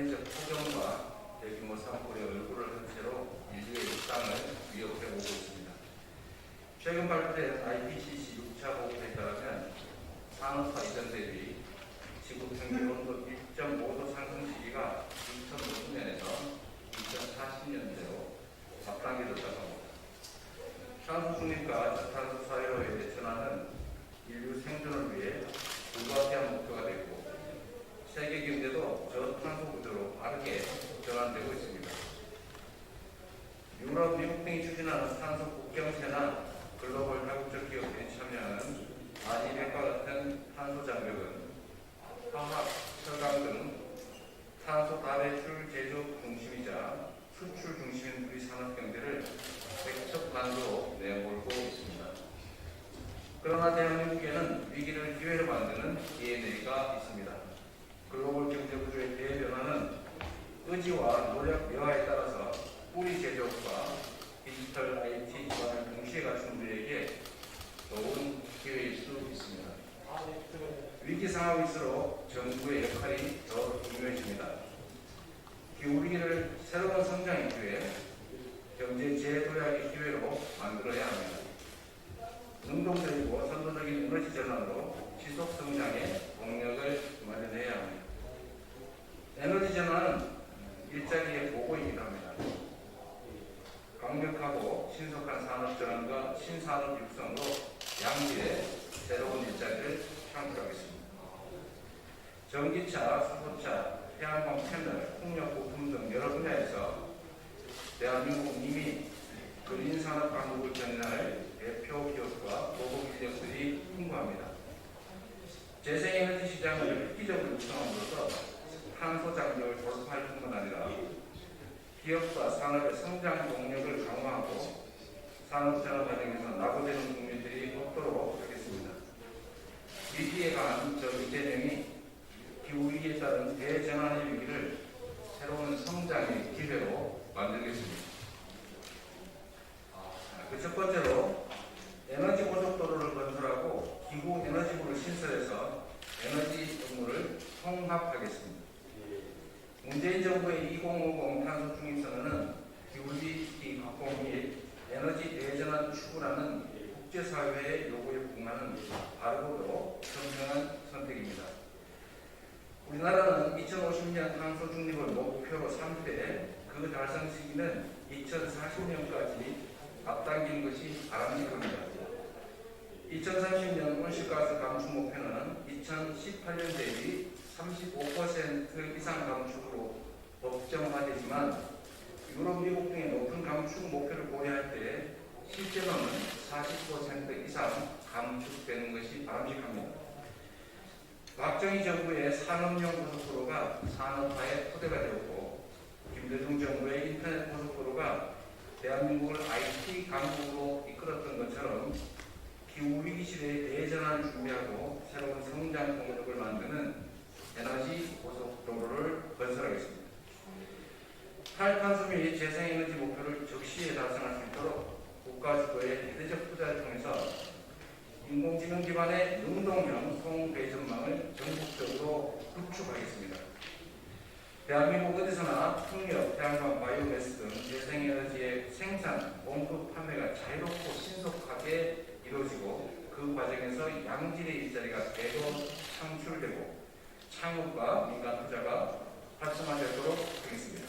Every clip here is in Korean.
자연적 폭염과 대규모 산불에 얼굴을 한 채로 인류의 일상을 위협해오고 있습니다. 최근 발표된 IPCC 6차 보고서에 따르면 산업화 이전 대비 지구 평균 온도 1.5도 상승 시기가 2050년에서 2040년대로 앞당겨졌다고 합니다. 탄소 중립과 저탄소 사회로의 전환은 인류 생존을 위해 불가피한 목표가 되고 세계 경제도 저탄소 구조로 빠르게 전환되고 있습니다. 유럽, 미국 등이 추진하는 탄소 국경세나 글로벌 다국적 기업들이 참여하는 안이백과 같은 탄소 장벽은 화학, 철강 등 탄소 다배출 제조업 중심이자 수출 중심인 우리 산업 경제를 백척 난도로 내몰고 있습니다. 그러나 대한민국에는 위기를 기회로 만드는 DNA가 있습니다. 글로벌 경제 구조의 대변화는 의지와 노력 여하에 따라서 뿌리 제조업과 디지털 IT 기반을 동시에 갖춘 우리에게 좋은 기회일 수 있습니다. 위기 상황일수록 정부의 역할이 더 중요해집니다. 기후위기를 새로운 성장의 기회, 경제 재도약의 기회로 만들어야 합니다. 능동적이고 선도적인 에너지 전환으로 지속 성장의 동력을 마련해야 합니다. 에너지 전환은 일자리의 보고이기도 합니다. 강력하고 신속한 산업 전환과 신산업 육성으로 양질의 새로운 일자리를 창출하겠습니다. 전기차, 수소차, 태양광 패널, 풍력 부품 등 여러 분야에서 대한민국은 이미 그린 산업 강국을 견인할 대표 기업과 보복 인력들이 풍부합니다. 재생에너지 시장을 획기적으로 육성함으로써 탄소 장벽을 돌파할 뿐만 아니라 기업과 산업의 성장 동력을 강화하고 산업 전환 과정에서 낙오되는 국민들이 없도록 하겠습니다. 위기에 강한 저 이재명이 기후위기에 따른 대전환의 위기를 새로운 성장의 기회로 만들겠습니다. 첫 번째로 에너지 고속도로를 건설하고 기후 에너지부를 신설해서 에너지 업무를 통합하겠습니다. 문재인 정부의 2050 탄소 중립선언은 기후위기 극복 및 에너지 대전환 추구라는 국제사회의 요구에 부응하는 바르고도 현명한 선택입니다. 우리나라는 2050년 탄소 중립을 목표로 삼되 그 달성 시기는 2040년까지 앞당기는 것이 바람직합니다. 2030년 온실가스 감축 목표는 2018년 대비 35% 이상 감축으로 법정화되지만 유럽, 미국 등의 높은 감축 목표를 고려할 때 실제로는 40% 이상 감축되는 것이 바람직합니다. 박정희 정부의 산업용 고속도로가 산업화의 토대가 되었고 김대중 정부의 인터넷 고속도로가 대한민국을 IT 강국으로 이끌었던 것처럼 기후위기 시대의 대전환을 준비하고 새로운 성장 동력을 만드는 에너지 고속도로를 건설하겠습니다. 탈탄소 및 재생에너지 목표를 적시에 달성할 수 있도록 국가 주도의 대대적 투자를 통해서 인공지능 기반의 능동형 송배전망을 전국적으로 구축하겠습니다. 대한민국 어디서나 풍력, 태양광, 바이오매스 등 재생에너지의 생산, 공급, 판매가 자유롭고 신속하게 이루어지고 그 과정에서 양질의 일자리가 대거 창출되고 창업과 민간 투자가 활성화되도록 하겠습니다.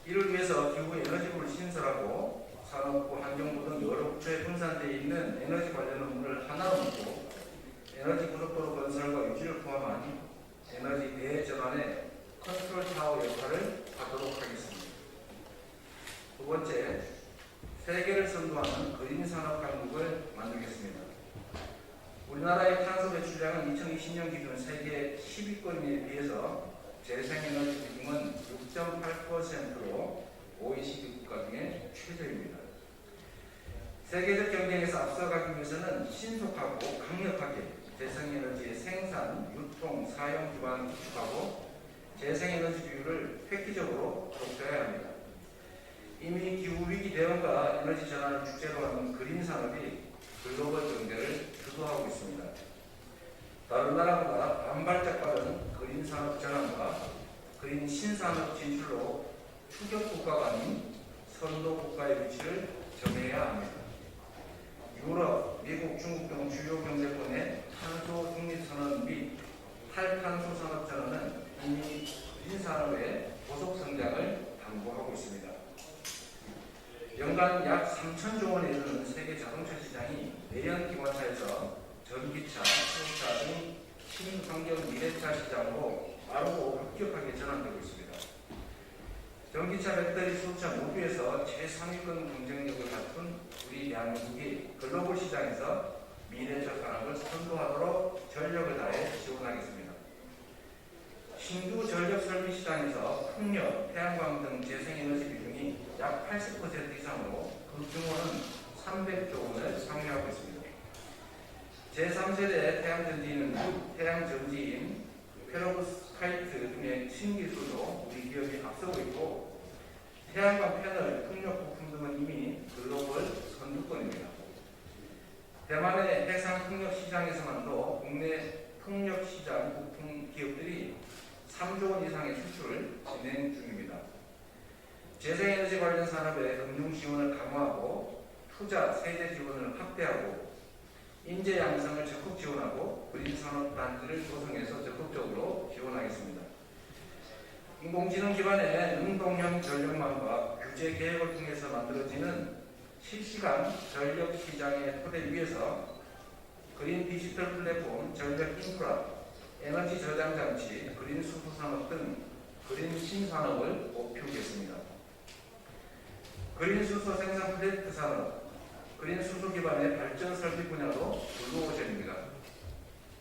이를 위해서 기후에너지부를 신설하고 산업부, 환경부 등 여러 부처에 분산되어 있는 에너지 관련 업무를 하나로 묶고 에너지 고속도로 건설과 유지를 포함한 에너지 대전환의 컨트롤 타워 역할을 하도록 하겠습니다. 두 번째, 세계를 선도하는 그린 산업 강국을 만들겠습니다. 우리나라의 탄소 배출량은 2020년 기준 세계 10위권에 비해서 재생에너지 비중은 6.8%로 OECD 국가 중에 최저입니다. 세계적 경쟁에서 앞서가기 위해서는 신속하고 강력하게 재생에너지의 생산, 유통, 사용 기반을 구축하고 재생에너지 비율을 획기적으로 높여야 합니다. 이미 기후위기 대응과 에너지 전환을 주제로 하는 그린 산업이 글로벌 경제를 주도하고 있습니다. 다른 나라보다 반발짝 빠른 그린 산업 전환과 그린 신산업 진출로 추격 국가가 아닌 선도 국가의 위치를 정해야 합니다. 유럽, 미국, 중국 등 주요 경제권의 탄소 중립 선언 및 탈탄소 산업 전환은 이미 그린 산업의 고속 성장을 당부하고 있습니다. 연간 약 3천조 원에 이르는 세계 자동차 시장이 내연 기관차에서 전기차, 수소차 등 친환경 미래차 시장으로 빠르고 급격하게 전환되고 있습니다. 전기차, 배터리, 수소차 모두에서 최상위권 경쟁력을 갖춘 우리 대한민국이 글로벌 시장에서 미래차 산업을 선도하도록 전력을 다해 지원하겠습니다. 신규 전력 설비 시장에서 풍력, 태양광 등 재생에너지 비중이 약 80% 이상으로 그 규모는 300조 원을 상회하고 있습니다. 제3세대 태양전지인 태양전지인 페로브스카이트 등의 신기술도 우리 기업이 앞서고 있고 태양광 패널, 풍력 부품 등은 이미 글로벌 선두권입니다. 대만의 해상 풍력 시장에서만도 국내 풍력 시장 부품 기업들이 3조 원 이상의 수출을 진행 중입니다. 재생에너지 관련 산업의 금융 지원을 강화하고 투자, 세제 지원을 확대하고 인재 양성을 적극 지원하고 그린 산업 단지를 조성해서 적극적으로 지원하겠습니다. 인공지능 기반의 능동형 전력망과 규제 계획을 통해서 만들어지는 실시간 전력 시장의 토대 위에서 그린 디지털 플랫폼, 전력 인프라, 에너지 저장 장치, 그린 수소 산업 등 그린 신산업을 꼽히겠습니다. 그린 수소 생산 플랜트 산업, 그린 수소 기반의 발전 설비 분야도 블루오션입니다.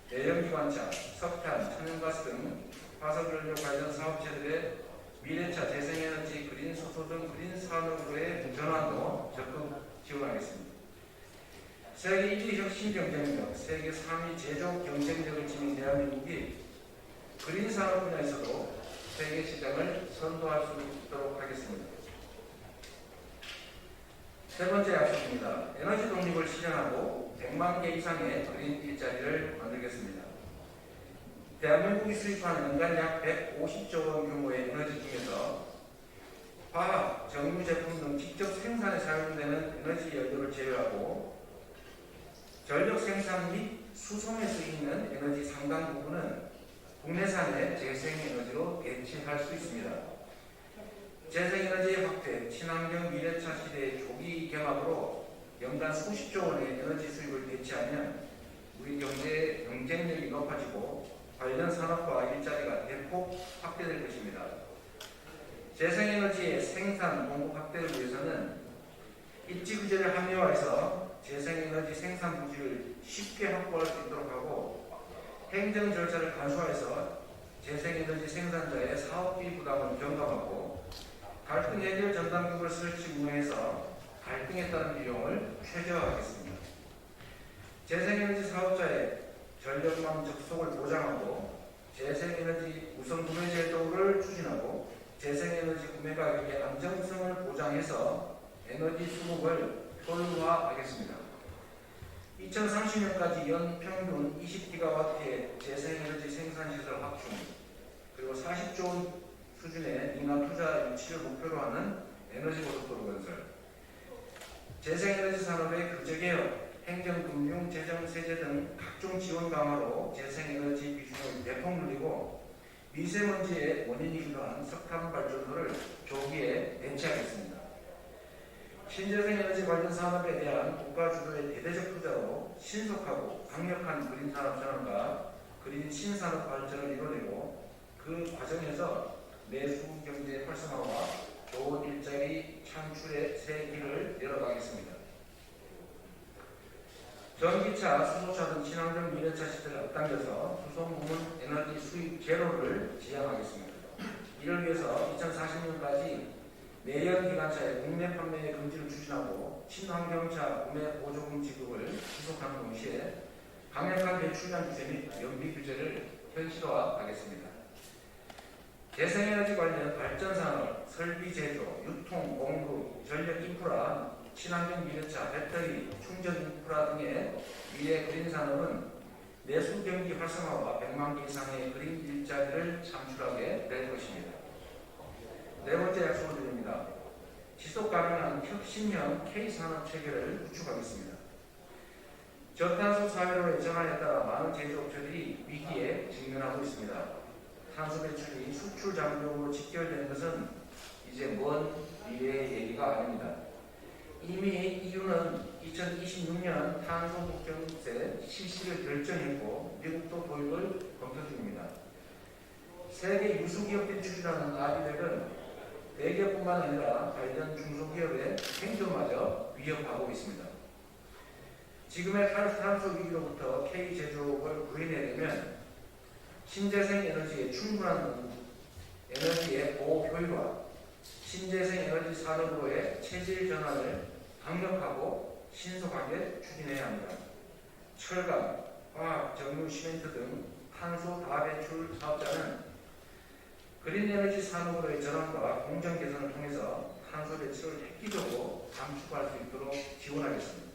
대형기관차, 석탄, 천연가스 등 화석연료 관련 사업체들의 미래차, 재생에너지, 그린 수소 등 그린 산업으로의 전환도 적극 지원하겠습니다. 세계 1위 혁신 경쟁력, 세계 3위 제조 경쟁력을 지닌 대한민국이 그린 산업 분야에서도 세계 시장을 선도할 수 있도록 하겠습니다. 세 번째 약속입니다. 에너지 독립을 실현하고 100만 개 이상의 그린 일자리를 만들겠습니다. 대한민국이 수입하는 연간 약 150조 원 규모의 에너지 중에서 화학, 정유 제품 등 직접 생산에 사용되는 에너지 연료를 제외하고 전력 생산 및 수송에 쓰이는 에너지 상당 부분은 국내산의 재생에너지로 대체할 수 있습니다. 재생에너지의 확대, 친환경 미래차 시대의 조기 개막으로 연간 수십조 원의 에너지 수입을 대체하면 우리 경제의 경쟁력이 높아지고 관련 산업과 일자리가 대폭 확대될 것입니다. 재생에너지의 생산, 공급 확대를 위해서는 입지구제를 합리화해서 재생에너지 생산 부지를 쉽게 확보할 수 있도록 하고 행정 절차를 간소화해서 재생에너지 생산자의 사업비 부담을 경감하고 갈등 해결 전담국을 설치 운영해서 갈등에 따른 비용을 최저화하겠습니다. 재생에너지 사업자의 전력망 접속을 보장하고 재생에너지 우선 구매 제도를 추진하고 재생에너지 구매 가격의 안정성을 보장해서 에너지 수급을 효율화하겠습니다. 2030년까지 연평균 20기가와트의 재생에너지 생산시설 확충 그리고 40조 원 수준의 민간 투자 유치를 목표로 하는 에너지 고속도로 건설, 재생에너지 산업의 규제개혁, 행정, 금융, 재정, 세제 등 각종 지원 강화로 재생에너지 비중을 대폭 늘리고 미세먼지의 원인이기도 한 석탄 발전소를 조기에 대체하겠습니다. 신재생에너지 관련 산업에 대한 국가 주도의 대대적 투자로 신속하고 강력한 그린 산업 전환과 그린 신산업 발전을 이뤄내고 그 과정에서 내수 경제 활성화와 좋은 일자리 창출의 새 길을 열어가겠습니다. 전기차, 수소차 등 친환경 미래차 시대를 앞당겨서 수소부문 에너지 수입 제로를 지향하겠습니다. 이를 위해서 2040년까지 내연 기관차의 국내 판매 금지를 추진하고 친환경차 구매 보조금 지급을 지속하는 동시에 강력한 배출량 규제 및 연비 규제를 현실화하겠습니다. 재생에너지 관련 발전산업, 설비 제조, 유통, 공급, 전력 인프라, 친환경 미래차, 배터리, 충전 인프라 등의 미래 그린 산업은 내수 경기 활성화와 100만 개 이상의 그린 일자리를 창출하게 될 것입니다. 네 번째 약속을 드립니다. 지속 가능한 혁신형 K산업 체계를 구축하겠습니다. 저탄소 사회로의 전환에 따라 많은 제조업체들이 위기에 직면하고 있습니다. 탄소 배출이 수출 장벽으로 직결되는 것은 이제 먼 미래의 얘기가 아닙니다. 이미 EU는 2026년 탄소 국경세 실시를 결정했고 미국도 도입을 검토 중입니다. 세계 유수기업들이 추진하는 RE100은 대기업뿐만 아니라 관련 중소기업의 생존마저 위협하고 있습니다. 지금의 탄소 위기로부터 K 제조업을 구해내려면 신재생 에너지의 충분한 에너지의 보호 효율화, 신재생 에너지 산업으로의 체질 전환을 강력하고 신속하게 추진해야 합니다. 철강, 화학, 정유, 시멘트 등 탄소 다배출 사업자는 그린 에너지 산업으로의 전환과 공정 개선을 통해서 탄소 배출을 획기적으로 감축할 수 있도록 지원하겠습니다.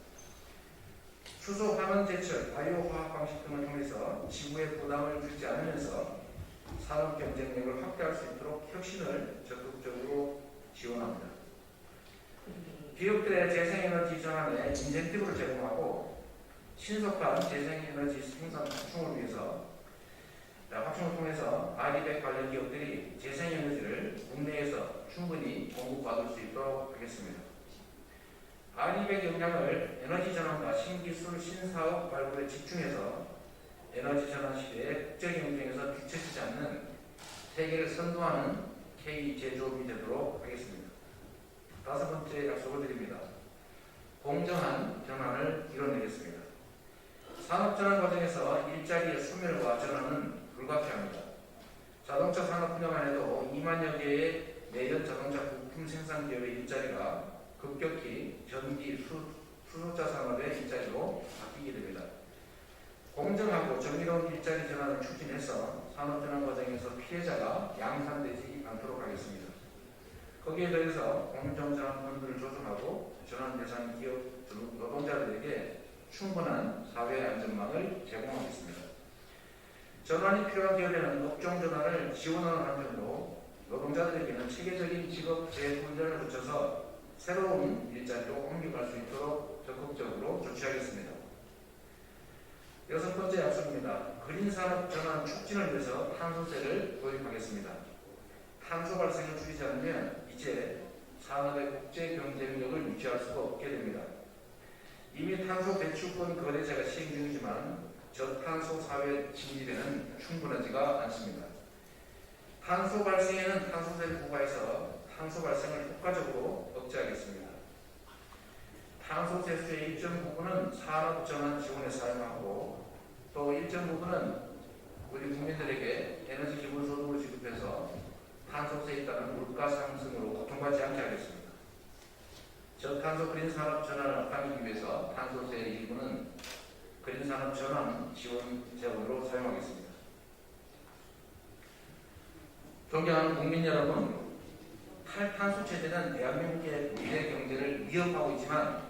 수소 환원 제철, 바이오 화학 방식 등을 통해서 지구에 부담을 주지 않으면서 산업 경쟁력을 확대할 수 있도록 혁신을 적극적으로 지원합니다. 기업들의 재생에너지 전환에 인센티브를 제공하고 신속한 재생에너지 생산 확충을 통해서 RE100 관련 기업들이 재생에너지를 국내에서 충분히 공급받을 수 있도록 하겠습니다. RE100 역량을 에너지 전환과 신기술 신사업 발굴에 집중해서 에너지 전환 시대의 국제 경쟁에서 뒤처지지 않는 세계를 선도하는 K 제조업이 되도록 하겠습니다. 다섯 번째 약속을 드립니다. 공정한 전환을 이뤄내겠습니다. 산업 전환 과정에서 일자리의 소멸과 전환은 불가피합니다. 자동차 산업 분야만 해도 2만여 개의 내연 자동차 부품 생산 기업의 일자리가 급격히 전기, 수소차 산업의 일자리로 바뀌게 됩니다. 공정하고 정의로운 일자리 전환을 추진해서 산업 전환 과정에서 피해자가 양산되지 않도록 하겠습니다. 거기에 더해서 공정전환 펀드를 조성하고 전환 대상 기업 노동자들에게 충분한 사회 안전망을 제공하겠습니다. 전환이 필요한 기업에는 업종 전환을 지원하는 한편으로 노동자들에게는 체계적인 직업 재훈련을 거쳐서 새로운 일자리로 옮겨갈 수 있도록 적극적으로 조치하겠습니다. 여섯 번째 약속입니다. 그린 산업 전환 촉진을 위해서 탄소세를 도입하겠습니다. 탄소 발생을 줄이지 않으면 이제 산업의 국제 경쟁력을 유지할 수가 없게 됩니다. 이미 탄소 배출권 거래제가 시행 중이지만 저탄소 사회 진입에는 충분하지가 않습니다. 탄소 발생에는 탄소세를 부과해서 탄소 발생을 효과적으로 억제하겠습니다. 탄소 세수의 일정 부분은 산업 전환 지원에 사용하고 또 일정 부분은 우리 국민들에게 에너지 기본소득을 지급해서 탄소세에 따른 물가 상승으로 고통받지 않게 하겠습니다. 저탄소 그린 산업 전환을 앞당기기 위해서 탄소세의 일부는 그린 산업 전환 지원 재원으로 사용하겠습니다. 존경하는 국민 여러분, 탈탄소 체제는 대한민국의 미래 경제를 위협하고 있지만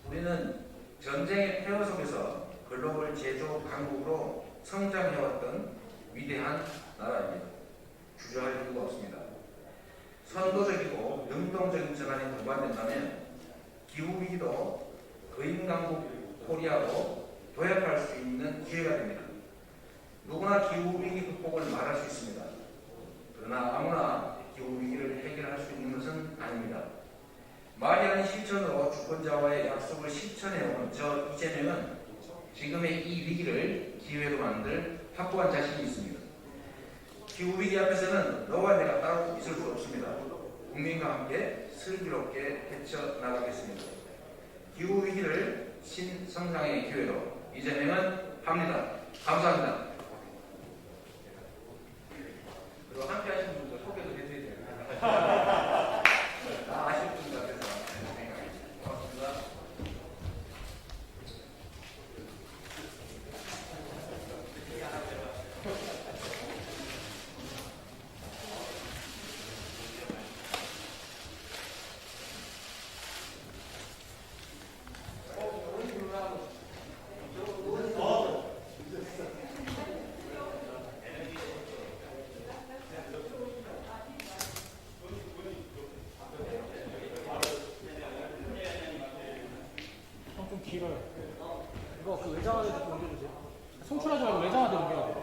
우리는 전쟁의 폐허 속에서 글로벌 제조 강국으로 성장해왔던 위대한 나라입니다. 주저할 이유가 없습니다. 선도적이고 능동적인 전환이 동반된다면 기후위기도 거인강국 코리아로 도약할 수 있는 기회가 됩니다. 누구나 기후위기 극복을 말할 수 있습니다. 그러나 아무나 기후위기를 해결할 수 있는 것은 아닙니다. 말이 아닌 실천으로 주권자와의 약속을 실천해온 저 이재명은 지금의 이 위기를 기회로 만들 확고한 자신이 있습니다. 기후위기 앞에서는 너와 내가 따로 있을 수 없습니다. 국민과 함께 슬기롭게 헤쳐나가겠습니다. 기후위기를 신성장의 기회로 이재명은 합니다. 감사합니다. 그리고 함께 하신 분들 소개도 해드려야 돼요. 아실 분 같아서. 고맙습니다. 이거 그 외장하드 좀 옮겨주세요. 송출하지 말고 외장하드 옮겨야 돼.